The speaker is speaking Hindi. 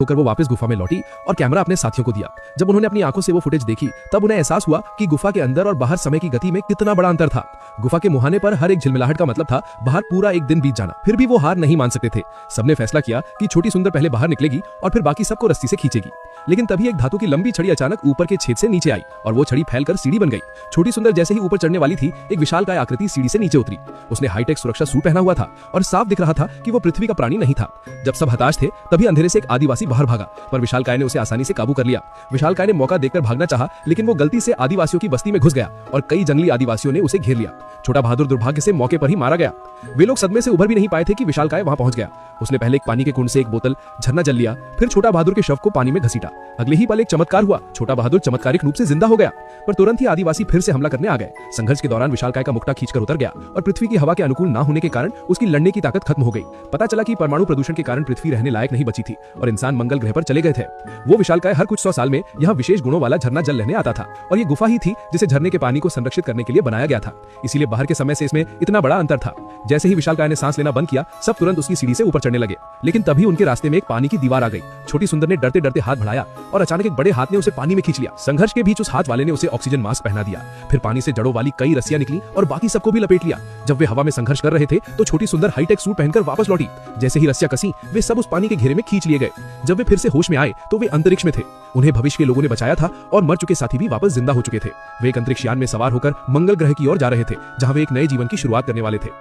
होकर वो वापस गुफा में लौटी और कैमरा अपने साथियों को दिया। जब उन्होंने अपनी आंखों से वो फुटेज देखी तब उन्हें एहसास हुआ कि गुफा के अंदर और बाहर समय की गति में कितना बड़ा अंतर था। गुफा के मुहाने पर हर एक झिलमिलाहट का मतलब था बाहर पूरा एक दिन बीत जाना। फिर भी वो हार नहीं मान सकते थे। सबने फैसला किया कि छोटी सुंदर पहले बाहर निकलेगी और फिर बाकी सबको रस्सी से खींचेगी। लेकिन तभी एक धातु की लंबी छड़ी अचानक ऊपर के छेद से नीचे आई और वो छड़ी फैलकर सीढ़ी बन गई। छोटी सुंदर जैसे ही ऊपर चढ़ने वाली थी, एक विशालकाय आकृति सीढ़ी से नीचे उतरी। उसने हाईटेक सुरक्षा सूट पहना हुआ था और साफ दिख रहा था कि वो पृथ्वी का प्राणी नहीं था। जब सब हताश थे तभी अंधेरे से एक आदिवासी बाहर भागा, पर विशालकाय ने उसे आसानी से काबू कर लिया। विशालकाय ने मौका देखकर भागना चाहा, लेकिन वो गलती से आदिवासियों की बस्ती में घुस गया और कई जंगली आदिवासियों ने उसे घेर लिया। छोटा बहादुर दुर्भाग्य से मौके पर ही मारा गया। वे लोग सदमे से उभर भी नहीं पाए थे कि विशालकाय वहां पहुंच गया। उसने पहले एक पानी के कुंड से एक बोतल झरना जल लिया, फिर छोटा बहादुर के शव को पानी में घसीटा। अगले ही पल एक चमत्कार हुआ, छोटा बहादुर चमत्कारिक रूप से जिंदा हो गया। पर तुरंत ही आदिवासी फिर से हमला करने आ गए। संघर्ष के दौरान विशालकाय का मुक्टा खींचकर उतर गया और पृथ्वी की हवा के अनुकूल न होने के कारण उसकी लड़ने की ताकत खत्म हो गई। पता चला कि परमाणु प्रदूषण के कारण पृथ्वी रहने लायक नहीं बची थी और इंसान मंगल ग्रह पर चले गए थे। वो विशालकाय हर कुछ 100 साल में यहाँ विशेष गुणों वाला झरना जल लेने आता था और ये गुफा ही थी जिसे झरने के पानी को संरक्षित करने के लिए बनाया गया था। इसीलिए बाहर के समय से इसमें इतना बड़ा अंतर था। जैसे ही विशालकाय ने सांस लेना बंद किया, सब तुरंत उसकी सीढ़ी से ऊपर चढ़ने लगे। लेकिन तभी उनके रास्ते में एक पानी की दीवार आ गई। छोटी सुंदर ने डरते डरते हाथ बढ़ाया और अचानक एक बड़े हाथ ने उसे पानी में खींच लिया। संघर्ष के बीच उस हाथ वाले ने उसे ऑक्सीजन मास्क पहना दिया। फिर पानी से जड़ों वाली कई रस्सियां निकली और बाकी सबको भी लपेट लिया। जब वे हवा में संघर्ष कर रहे थे तो छोटी सुंदर हाईटेक सूट पहनकर वापस लौटी। जैसे ही रस्सियां कसी, वे सब उस पानी के घेरे में खींच लिए गए। जब वे फिर से होश में आए तो वे अंतरिक्ष में थे। उन्हें भविष्य के लोगों ने बचाया था और मर चुके साथी भी वापस जिंदा हो चुके थे। वे एक अंतरिक्ष यान में सवार होकर मंगल ग्रह की ओर जा रहे थे, जहां वे एक नए जीवन की शुरुआत करने वाले थे।